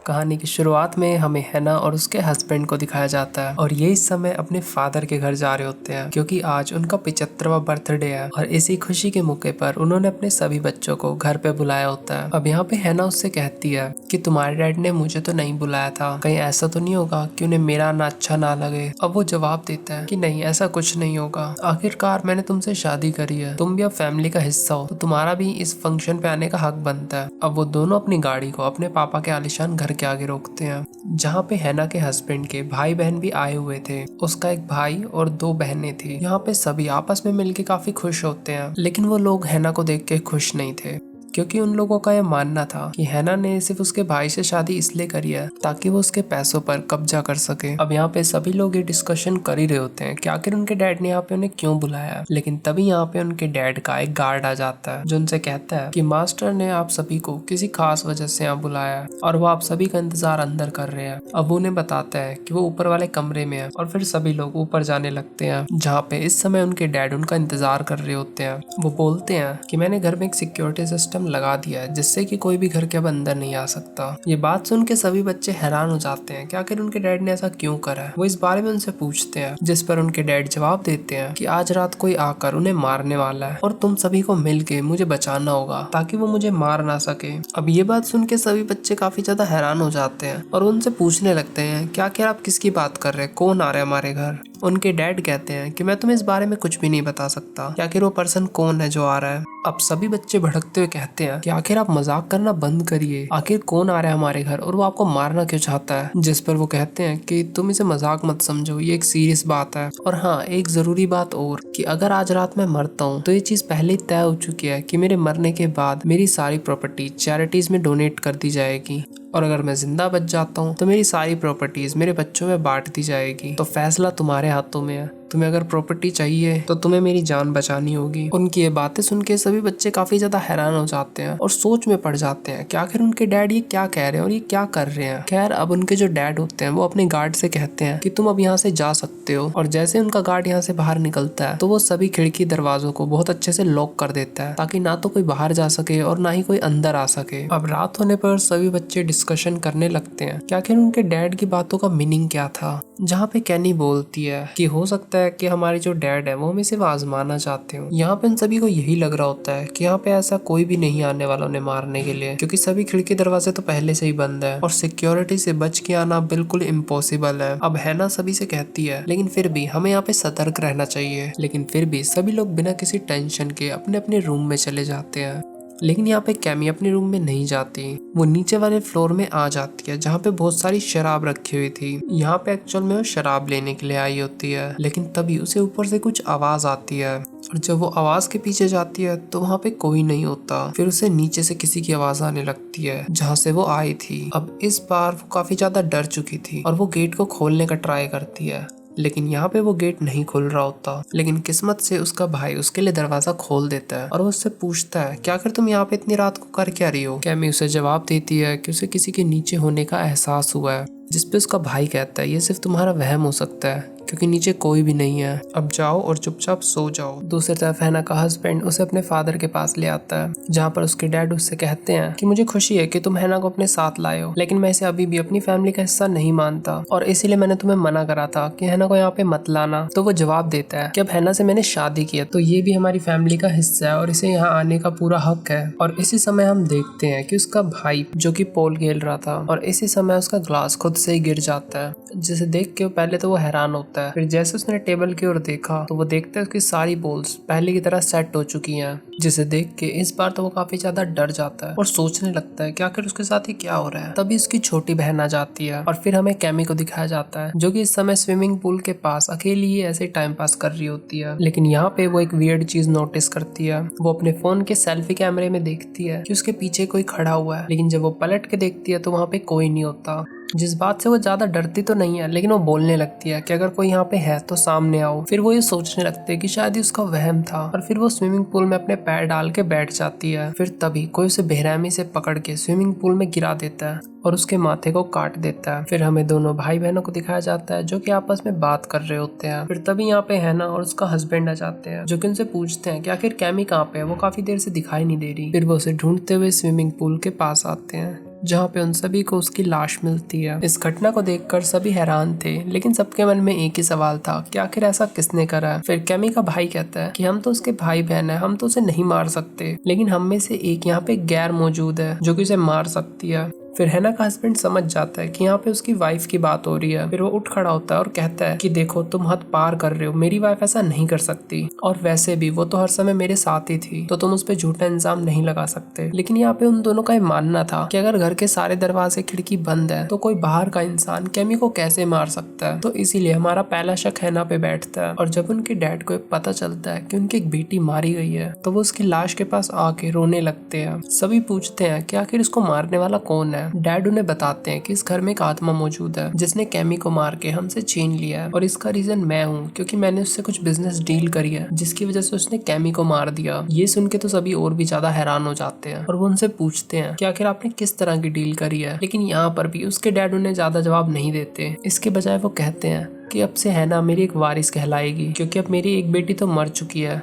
कहानी की शुरुआत में हमें हैना और उसके हस्बैंड को दिखाया जाता है और ये इस समय अपने फादर के घर जा रहे होते हैं क्योंकि आज उनका 75वां बर्थडे है और इसी खुशी के मौके पर उन्होंने अपने सभी बच्चों को घर पे बुलाया होता है। अब यहाँ पे हैना उससे कहती है कि तुम्हारे डैड ने मुझे तो नहीं बुलाया था, कहीं ऐसा तो नहीं होगा कि उन्हें मेरा आना अच्छा ना लगे। अब वो जवाब देता है कि नहीं, ऐसा कुछ नहीं होगा, आखिरकार मैंने तुमसे शादी करी है, तुम भी अब फैमिली का हिस्सा हो, तो तुम्हारा भी इस फंक्शन पे आने का हक बनता है। अब वो दोनों अपनी गाड़ी को अपने पापा के आलीशान घर के आगे रोकते हैं जहाँ पे हैना के हस्बैंड के भाई बहन भी आए हुए थे। उसका एक भाई और 2 बहनें थी। यहाँ पे सभी आपस में मिलके काफी खुश होते हैं, लेकिन वो लोग हैना को देख के खुश नहीं थे क्योंकि उन लोगों का यह मानना था कि हैना ने सिर्फ उसके भाई से शादी इसलिए करी है ताकि वो उसके पैसों पर कब्जा कर सके। अब यहाँ पे सभी लोग ये डिस्कशन कर ही रहे होते हैं कि आखिर उनके डैड ने यहाँ पे उन्हें क्यों बुलाया, लेकिन तभी यहाँ पे उनके डैड का एक गार्ड आ जाता है जो उनसे कहता है कि मास्टर ने आप सभी को किसी खास वजह से यहाँ बुलाया है और वो आप सभी का इंतजार अंदर कर रहे हैं। अब वो उन्हें बताता है कि वो ऊपर वाले कमरे में है और फिर सभी लोग ऊपर जाने लगते हैं जहाँ पे इस समय उनके डैड उनका इंतजार कर रहे होते हैं। वो बोलते हैं कि मैंने घर में एक सिक्योरिटी सिस्टम लगा दिया है जिससे कि कोई भी घर के अब अंदर नहीं आ सकता। ये बात सुन के सभी बच्चे हैरान हो जाते हैं कि आखिर उनके डैड ने ऐसा क्यों करा है। वो इस बारे में उनसे पूछते हैं जिस पर उनके डैड जवाब देते हैं कि आज रात कोई आकर उन्हें मारने वाला है और तुम सभी को मिलके मुझे बचाना होगा ताकि वो मुझे मार ना सके। अब ये बात सुन के सभी बच्चे काफी ज्यादा हैरान हो जाते हैं और उनसे पूछने लगते हैं कि आखिर आप किसकी बात कर रहे हैं, कौन आ रहा है हमारे घर। उनके डैड कहते हैं कि मैं तुम्हें इस बारे में कुछ भी नहीं बता सकता कि आखिर वो पर्सन कौन है जो आ रहा है। अब सभी बच्चे भड़कते हुए कहते हैं कि आखिर आप मजाक करना बंद करिए, आखिर कौन आ रहा है हमारे घर और वो आपको मारना क्यों चाहता है। जिस पर वो कहते हैं कि तुम इसे मजाक मत समझो, ये एक सीरियस बात है। और हाँ, एक जरूरी बात और कि अगर आज रात मैं मरता हूँ तो ये चीज पहले ही तय हो चुकी है कि मेरे मरने के बाद मेरी सारी प्रॉपर्टी चैरिटीज में डोनेट कर दी जाएगी और अगर मैं जिंदा बच जाता हूँ तो मेरी सारी प्रॉपर्टीज मेरे बच्चों में बांट दी जाएगी। तो फैसला तुम्हारे हाथों में है, तुम्हें अगर प्रॉपर्टी चाहिए तो तुम्हें मेरी जान बचानी होगी। उनकी ये बातें सुन के सभी बच्चे काफी ज्यादा हैरान हो जाते हैं और सोच में पड़ जाते हैं कि आखिर उनके डैड ये क्या कह रहे हैं और ये क्या कर रहे हैं। खैर, अब उनके जो डैड होते हैं वो अपने गार्ड से कहते हैं कि तुम अब यहाँ से जा सकते हो और जैसे उनका गार्ड यहाँ से बाहर निकलता है तो वो सभी खिड़की दरवाजों को बहुत अच्छे से लॉक कर देता है ताकि ना तो कोई बाहर जा सके और ना ही कोई अंदर आ सके। अब रात होने पर सभी बच्चे डिस्कशन करने लगते हैं कि आखिर उनके डैड की बातों का मीनिंग क्या था। जहाँ पे कैनी बोलती है कि हो सकता है कि हमारे जो डैड है वो हमें सिर्फ आजमाना चाहते हो। यहाँ पे इन सभी को यही लग रहा होता है कि यहाँ पे ऐसा कोई भी नहीं आने वाला उन्हें मारने के लिए क्योंकि सभी खिड़की दरवाजे तो पहले से ही बंद है और सिक्योरिटी से बच के आना बिल्कुल इम्पॉसिबल है। अब हैना सभी से कहती है लेकिन फिर भी हमें यहाँ पे सतर्क रहना चाहिए, लेकिन फिर भी सभी लोग बिना किसी टेंशन के अपने अपने रूम में चले जाते हैं। लेकिन यहाँ पे कैमी अपने रूम में नहीं जाती, वो नीचे वाले फ्लोर में आ जाती है जहाँ पे बहुत सारी शराब रखी हुई थी। यहाँ पे एक्चुअल में वो शराब लेने के लिए आई होती है, लेकिन तभी उसे ऊपर से कुछ आवाज आती है और जब वो आवाज के पीछे जाती है तो वहाँ पे कोई नहीं होता। फिर उसे नीचे से किसी की आवाज आने लगती है जहाँ से वो आई थी। अब इस बार वो काफी ज्यादा डर चुकी थी और वो गेट को खोलने का ट्राई करती है, लेकिन यहाँ पे वो गेट नहीं खुल रहा होता। लेकिन किस्मत से उसका भाई उसके लिए दरवाजा खोल देता है और वो उससे पूछता है कि आखिर तुम यहाँ पे इतनी रात को कर क्या रही हो। कैमी उसे जवाब देती है कि उसे किसी के नीचे होने का एहसास हुआ है, जिसपे उसका भाई कहता है ये सिर्फ तुम्हारा वहम हो सकता है क्योंकि नीचे कोई भी नहीं है, अब जाओ और चुपचाप सो जाओ। दूसरी तरफ हैना का हस्बैंड उसे अपने फादर के पास ले आता है जहाँ पर उसके डैड उससे कहते हैं कि मुझे खुशी है कि तुम हैना को अपने साथ लाए हो, लेकिन मैं इसे अभी भी अपनी फैमिली का हिस्सा नहीं मानता और इसीलिए मैंने तुम्हें मना करा था कि हैना को यहाँ पे मत लाना। तो वो जवाब देता है कि अब हैना से मैंने शादी की है तो ये भी हमारी फैमिली का हिस्सा है और इसे यहाँ आने का पूरा हक है। और इसी समय हम देखते हैं कि उसका भाई जो कि पोल खेल रहा था और इसी समय उसका ग्लास खुद से ही गिर जाता है, जिसे देख के पहले तो वो हैरान होता है। फिर जैसे उसने टेबल की ओर देखा तो वो देखता है उसकी सारी बॉल्स पहले की तरह सेट हो चुकी हैं, जिसे देख के इस बार तो वो काफी ज्यादा डर जाता है और सोचने लगता है कि आखिर उसके साथ ही क्या हो रहा है। तभी उसकी छोटी बहन आ जाती है और फिर हमें कैमी को दिखाया जाता है जो कि इस समय स्विमिंग पूल के पास अकेली ही ऐसे टाइम पास कर रही होती है। लेकिन यहाँ पे वो एक वियर्ड चीज नोटिस करती है। वो अपने फोन के सेल्फी कैमरे में देखती है कि उसके पीछे कोई खड़ा हुआ है, लेकिन जब वो पलट के देखती है तो वहाँ पे कोई नहीं होता। जिस बात से वो ज्यादा डरती तो नहीं है, लेकिन वो बोलने लगती है कि अगर कोई यहाँ पे है तो सामने आओ। फिर वो ये सोचने लगते है कि शायद ही उसका वहम था और फिर वो स्विमिंग पूल में अपने पैर डाल के बैठ जाती है। फिर तभी कोई उसे बेरहमी से पकड़ के स्विमिंग पूल में गिरा देता है और उसके माथे को काट देता है। फिर हमें दोनों भाई बहनों को दिखाया जाता है जो कि आपस में बात कर रहे होते हैं। फिर तभी यहाँ पे हैना और उसका हस्बैंड आ जाते हैं जो कि उनसे पूछते हैं कि आखिर कैमी कहाँ पे है, वो काफी देर से दिखाई नहीं दे रही। फिर वो उसे ढूंढते हुए स्विमिंग पूल के पास आते हैं। जहाँ पे उन सभी को उसकी लाश मिलती है। इस घटना को देखकर सभी हैरान थे, लेकिन सबके मन में एक ही सवाल था कि आखिर ऐसा किसने करा है। फिर कैमी का भाई कहता है कि हम तो उसके भाई बहन है, हम तो उसे नहीं मार सकते, लेकिन हम में से एक यहाँ पे गैर मौजूद है जो कि उसे मार सकती है। फिर हैना का हस्बैंड समझ जाता है कि यहाँ पे उसकी वाइफ की बात हो रही है। फिर वो उठ खड़ा होता है और कहता है कि देखो तुम हद पार कर रहे हो, मेरी वाइफ ऐसा नहीं कर सकती, और वैसे भी वो तो हर समय मेरे साथ ही थी, तो तुम उस पर झूठा इल्जाम नहीं लगा सकते। लेकिन यहाँ पे उन दोनों का ये मानना था कि अगर घर के सारे दरवाजे खिड़की बंद है तो कोई बाहर का इंसान कैमी को कैसे मार सकता है। तो इसीलिए हमारा पहला शक हैना पे बैठता है। और जब उनके डैड को पता चलता है कि उनकी एक बेटी मारी गई है तो वो उसकी लाश के पास आके रोने लगते हैं। सभी पूछते हैं कि आखिर इसको मारने वाला कौन है। डैड उन्हें बताते हैं कि इस घर में एक आत्मा मौजूद है जिसने कैमी को मार के हमसे छीन लिया है, और इसका रीजन मैं हूँ क्योंकि मैंने उससे कुछ बिजनेस डील करी है जिसकी वजह से उसने कैमी को मार दिया। ये सुन के तो सभी और भी ज्यादा हैरान हो जाते हैं और वो उनसे पूछते हैं कि आखिर आपने किस तरह की डील करी है। लेकिन यहाँ पर भी उसके डैड उन्हें ज्यादा जवाब नहीं देते। इसके बजाय वो कहते हैं कि अब से हैना मेरी एक वारिस कहलाएगी, क्योंकि अब मेरी एक बेटी तो मर चुकी है,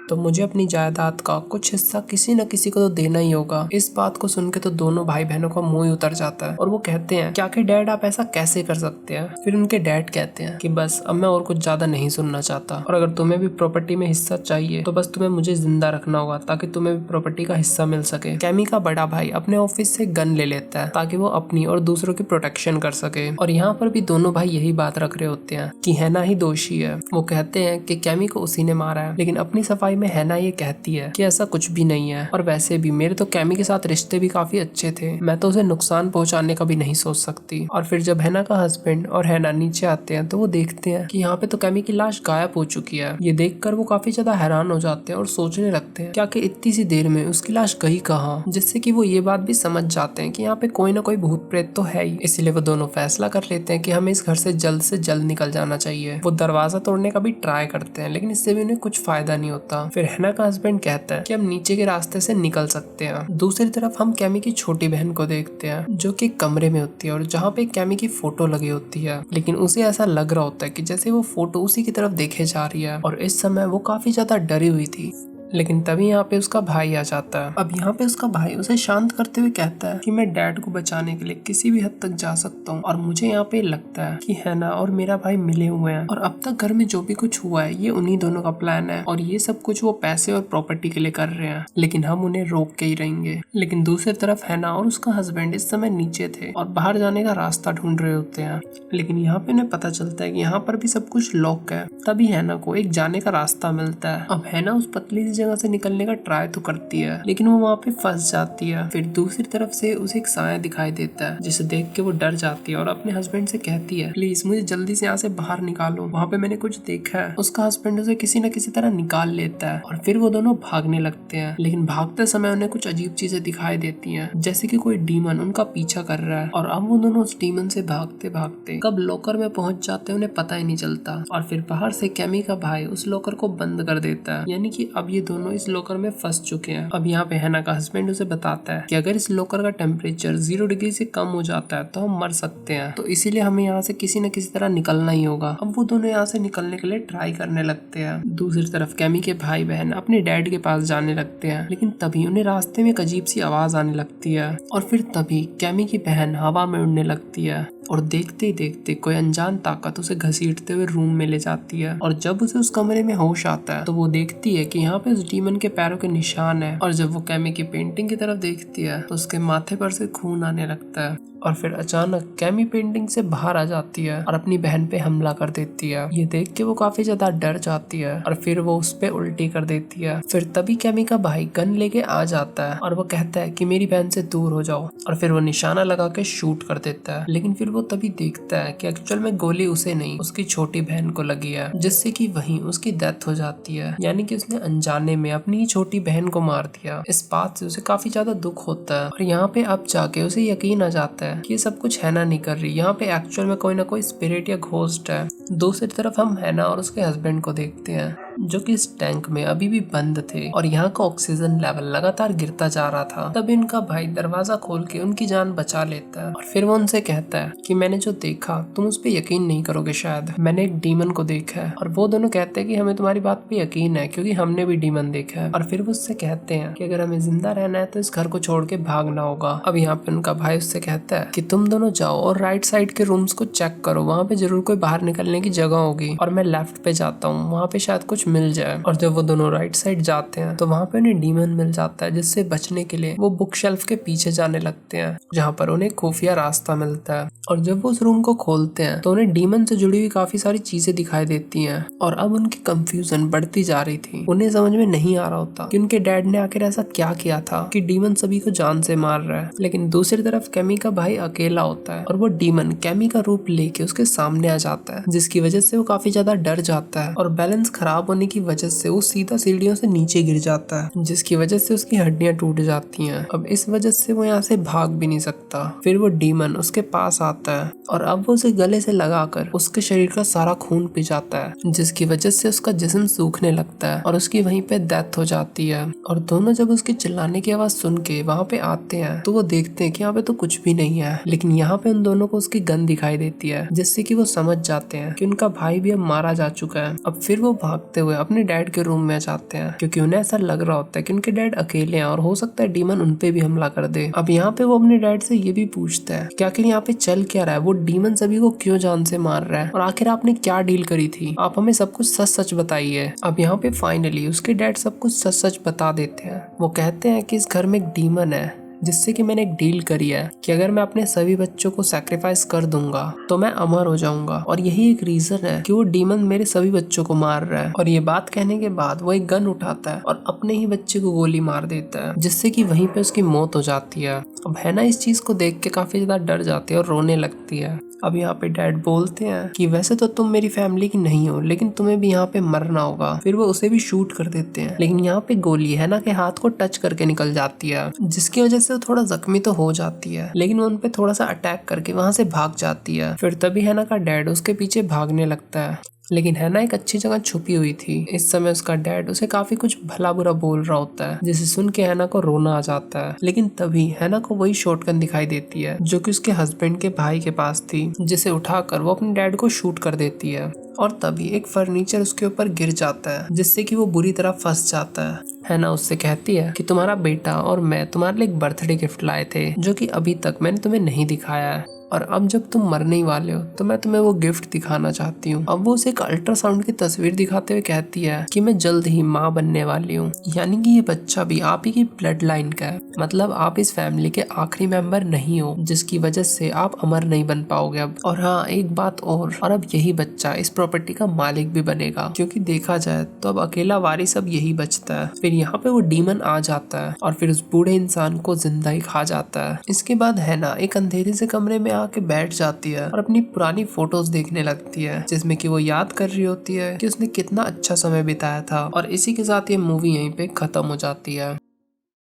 तो मुझे अपनी जायदाद का कुछ हिस्सा किसी न किसी को तो देना ही होगा। इस बात को सुन के तो दोनों भाई बहनों का मुंह ही उतर जाता है और वो कहते हैं क्या कि डैड आप ऐसा कैसे कर सकते हैं। फिर उनके डैड कहते हैं कि बस अब मैं और कुछ ज्यादा नहीं सुनना चाहता, और अगर तुम्हें भी प्रॉपर्टी में हिस्सा चाहिए तो बस तुम्हें मुझे जिंदा रखना होगा ताकि तुम्हें भी प्रॉपर्टी का हिस्सा मिल सके। कैमी का बड़ा भाई अपने ऑफिस से गन ले लेता है ताकि वो अपनी और दूसरों की प्रोटेक्शन कर सके। और यहाँ पर भी दोनों भाई यही बात रख रहे होते हैं कि हैना ही दोषी है। वो कहते हैं कि कैमी को उसी ने मारा है, लेकिन अपनी सफाई में हैना ये कहती है कि ऐसा कुछ भी नहीं है, और वैसे भी मेरे तो कैमी के साथ रिश्ते भी काफी अच्छे थे, मैं तो उसे नुकसान पहुंचाने का भी नहीं सोच सकती। और फिर जब हैना का हस्बैंड और हैना नीचे आते हैं तो वो देखते हैं कि यहाँ पे तो कैमी की लाश गायब हो चुकी है। ये देखकर वो काफी ज्यादा हैरान हो जाते हैं और सोचने लगते हैं क्या कि इतनी सी देर में उसकी लाश गई कहाँ, जिससे कि वो ये बात भी समझ जाते हैं कि यहाँ पे कोई ना कोई भूत प्रेत तो है ही। इसलिए वो दोनों फैसला कर लेते हैं कि हमें इस घर से जल्द निकल जाना चाहिए। वो दरवाजा तोड़ने का भी ट्राई करते हैं, लेकिन इससे भी उन्हें कुछ फायदा नहीं होता। फिर हैना का हस्बैंड कहता है कि हम नीचे के रास्ते से निकल सकते हैं। दूसरी तरफ हम कैमी की छोटी बहन को देखते हैं जो कि कमरे में होती है और जहाँ पे कैमी की फोटो लगी होती है, लेकिन उसे ऐसा लग रहा होता है कि जैसे वो फोटो उसी की तरफ देखे जा रही है, और इस समय वो काफी ज्यादा डरी हुई थी। लेकिन तभी यहाँ पे उसका भाई आ जाता है। अब यहाँ पे उसका भाई उसे शांत करते हुए कहता है कि मैं डैड को बचाने के लिए किसी भी हद तक जा सकता हूँ, और मुझे यहाँ पे लगता है कि हैना और मेरा भाई मिले हुए हैं, और अब तक घर में जो भी कुछ हुआ है ये उन्हीं दोनों का प्लान है, और ये सब कुछ वो पैसे और प्रॉपर्टी के लिए कर रहे हैं, लेकिन हम उन्हें रोक के ही रहेंगे। लेकिन दूसरी तरफ हैना और उसका हस्बैंड इस समय नीचे थे और बाहर जाने का रास्ता ढूंढ रहे होते हैं, लेकिन यहाँ पे उन्हें पता चलता है कि यहाँ पर भी सब कुछ लॉक है। तभी हैना को एक जाने का रास्ता मिलता है। अब हैना उस पतली सी जगह से निकलने का ट्राई तो करती है, लेकिन वो वहाँ पे फंस जाती है। फिर दूसरी तरफ से उसे एक साया दिखाई देता है जिसे देख के वो डर जाती है और अपने हस्बैंड से कहती है प्लीज मुझे जल्दी से यहाँ से बाहर निकालो, वहाँ पे मैंने कुछ देखा है। उसका हस्बैंड उसे किसी न किसी तरह निकाल लेता है और फिर वो दोनों भागने लगते हैं, लेकिन भागते समय उन्हें कुछ अजीब चीजें दिखाई देती है, जैसे की कोई डीमन उनका पीछा कर रहा है। और अब वो दोनों उस डीमन से भागते भागते कब लॉकर में पहुंच जाते हैं उन्हें पता ही नहीं चलता। और फिर बाहर से कैमी का भाई उस लॉकर को बंद कर देता है, यानी कि अब ये दोनों इस लॉकर में फंस चुके हैं। अब यहाँ पे हैना का हस्बैंड उसे बताता है कि अगर इस लॉकर का टेम्परेचर 0 डिग्री से कम हो जाता है तो हम मर सकते हैं, तो इसीलिए हमें यहाँ से किसी न किसी तरह निकलना ही होगा। अब वो दोनों यहाँ से निकलने के लिए ट्राई करने लगते हैं। दूसरी तरफ कैमी के भाई बहन अपने डैड के पास जाने लगते हैं, लेकिन तभी उन्हें रास्ते में एक अजीब सी आवाज आने लगती है, और फिर तभी कैमी की बहन हवा में उड़ने लगती है, और देखते ही देखते कोई अनजान ताकत उसे घसीटते हुए रूम में ले जाती है। और जब उसे उस कमरे में होश आता है तो वो देखती है कि यहाँ पे उस डीमन के पैरों के निशान है, और जब वो कैमी की पेंटिंग की तरफ देखती है तो उसके माथे पर से खून आने लगता है। और फिर अचानक कैमी पेंटिंग से बाहर आ जाती है और अपनी बहन पे हमला कर देती है। ये देख के वो काफी ज्यादा डर जाती है और फिर वो उस पे उल्टी कर देती है। फिर तभी कैमी का भाई गन लेके आ जाता है और वो कहता है कि मेरी बहन से दूर हो जाओ, और फिर वो निशाना लगा के शूट कर देता है। लेकिन फिर वो तभी देखता है कि एक्चुअल में गोली उसे नहीं उसकी छोटी बहन को लगी है, जिससे कि वहीं उसकी डेथ हो जाती है, यानी कि उसने अनजाने में अपनी ही छोटी बहन को मार दिया। इस बात से उसे काफी ज्यादा दुख होता है, और यहाँ पे अब जाके उसे यकीन आ जाता है कि ये सब कुछ हैना नहीं कर रही, यहाँ पे एक्चुअल में कोई ना कोई स्पिरिट या घोस्ट है। दूसरी तरफ हम हैना और उसके हस्बैंड को देखते हैं जो कि इस टैंक में अभी भी बंद थे और यहाँ का ऑक्सीजन लेवल लगातार गिरता जा रहा था। तभी उनका भाई दरवाजा खोल के उनकी जान बचा लेता है और फिर वो उनसे कहता है कि मैंने जो देखा तुम उस पर यकीन नहीं करोगे, शायद मैंने एक डीमन को देखा है। और वो दोनों कहते हैं कि हमें तुम्हारी बात पे यकीन है क्योंकि हमने भी डीमन देखा है। और फिर वो उससे कहते हैं कि अगर हमें जिंदा रहना है तो इस घर को छोड़ के भागना होगा। अब यहाँ पे उनका भाई उससे कहता है कि तुम दोनों जाओ और राइट साइड के रूम्स को चेक करो, वहाँ पे जरूर कोई बाहर निकलने की जगह होगी। और मैं लेफ्ट पे जाता हूँ, वहाँ पे शायद कुछ मिल जाए। और जब वो दोनों राइट साइड जाते हैं तो वहाँ पे उन्हें डीमन मिल जाता है, जिससे बचने के लिए वो बुक शेल्फ के पीछे जाने लगते हैं जहाँ पर उन्हें खुफिया रास्ता मिलता है। और जब वो उस रूम को खोलते हैं तो उन्हें डीमन से जुड़ी हुई काफी सारी चीजें दिखाई देती हैं। और अब उनकी कंफ्यूजन बढ़ती जा रही थी। उन्हें समझ में नहीं आ रहा होता कि उनके डैड ने आखिर ऐसा क्या किया था कि डीमन सभी को जान से मार रहा है। लेकिन दूसरी तरफ कैमी का भाई अकेला होता है और वो डीमन कैमी का रूप लेके उसके सामने आ जाता है, जिसकी वजह से वो काफी ज्यादा डर जाता है और बैलेंस खराब होने की वजह से वो सीधा सीढ़ियों से नीचे गिर जाता है, जिसकी वजह से उसकी हड्डियां टूट जाती हैं। अब इस वजह से वो यहाँ से भाग भी नहीं सकता। फिर वो डीमन उसके पास आता है और अब वो उसे गले से लगाकर उसके शरीर का सारा खून पी जाता है, जिसकी वजह से उसका जिस्म सूखने लगता है और उसकी वहीं पे डेथ हो जाती है। और दोनों जब उसके चिल्लाने की आवाज सुन के वहाँ पे आते हैं तो वो देखते हैं कि यहाँ पे तो कुछ भी नहीं है। लेकिन यहाँ पे उन दोनों को उसकी गन दिखाई देती है, जिससे कि वो समझ जाते हैं कि उनका भाई भी अब मारा जा चुका है। अब फिर वो भागते हुए अपने डैड के रूम में जाते हैं क्योंकि उन्हें ऐसा लग रहा होता है कि उनके डैड अकेले हैं और हो सकता है डीमन उनपे भी हमला कर दे। अब यहाँ पे वो अपने डैड से ये भी पूछता है कि आखिर यहाँ पे चल क्या रहा है, वो डीमन सभी को क्यों जान से मार रहा है और आखिर आपने क्या डील करी थी, आप हमें सब कुछ सच सच बताइए। अब यहाँ पे फाइनली उसके डैड सब कुछ सच सच बता देते हैं। वो कहते हैं कि इस घर में एक डीमन है, जिससे कि मैंने एक डील करी है कि अगर मैं अपने सभी बच्चों को सैक्रिफाइस कर दूंगा तो मैं अमर हो जाऊंगा और यही एक रीजन है कि वो डीमन मेरे सभी बच्चों को मार रहा है। और ये बात कहने के बाद वो एक गन उठाता है और अपने ही बच्चे को गोली मार देता है, जिससे कि वहीं पे उसकी मौत हो जाती है। अब हैना इस चीज को देख के काफी ज्यादा डर जाती है और रोने लगती है। अब यहाँ पे डैड बोलते हैं कि वैसे तो तुम मेरी फैमिली की नहीं हो, लेकिन तुम्हें भी यहाँ पे मरना होगा। फिर वो उसे भी शूट कर देते हैं, लेकिन यहाँ पे गोली हैना के हाथ को टच करके निकल जाती है, जिसकी वजह से वो थोड़ा जख्मी तो हो जाती है, लेकिन वो उनपे थोड़ा सा अटैक करके वहाँ से भाग जाती है। फिर तभी हैना का डैड उसके पीछे भागने लगता है, लेकिन हैना एक अच्छी जगह छुपी हुई थी। इस समय उसका डैड उसे काफी कुछ भला बुरा बोल रहा होता है, जिसे सुन के हैना को रोना आ जाता है। लेकिन तभी हैना को वही शॉटगन दिखाई देती है जो कि उसके हस्बैंड के भाई के पास थी, जिसे उठाकर वो अपने डैड को शूट कर देती है। और तभी एक फर्नीचर उसके ऊपर गिर जाता है, जिससे कि वो बुरी तरह फंस जाता है। हैना उससे कहती है कि तुम्हारा बेटा और मैं तुम्हारे लिए एक बर्थडे गिफ्ट लाए थे, जो कि अभी तक मैंने तुम्हें नहीं दिखाया है, और अब जब तुम मरने ही वाले हो तो मैं तुम्हें वो गिफ्ट दिखाना चाहती हूँ। अब वो उसे एक अल्ट्रासाउंड की तस्वीर दिखाते हुए कहती है कि मैं जल्द ही माँ बनने वाली हूँ, यानी कि ये बच्चा भी आप ही की ब्लड लाइन का है, मतलब आप इस फैमिली के आखिरी मेंबर नहीं हो, जिसकी वजह से आप अमर नहीं बन पाओगे अब। और हाँ, एक बात और अब यही बच्चा इस प्रॉपर्टी का मालिक भी बनेगा, क्योंकि देखा जाए तो अब अकेला वारिस अब यही बचता है। फिर यहाँ पे वो डीमन आ जाता है और फिर उस बूढ़े इंसान को जिंदा ही खा जाता है। इसके बाद हैना एक अंधेरे से कमरे में आके बैठ जाती है और अपनी पुरानी फोटोज देखने लगती है, जिसमें कि वो याद कर रही होती है कि उसने कितना अच्छा समय बिताया था। और इसी के साथ ये मूवी यहीं पे खत्म हो जाती है।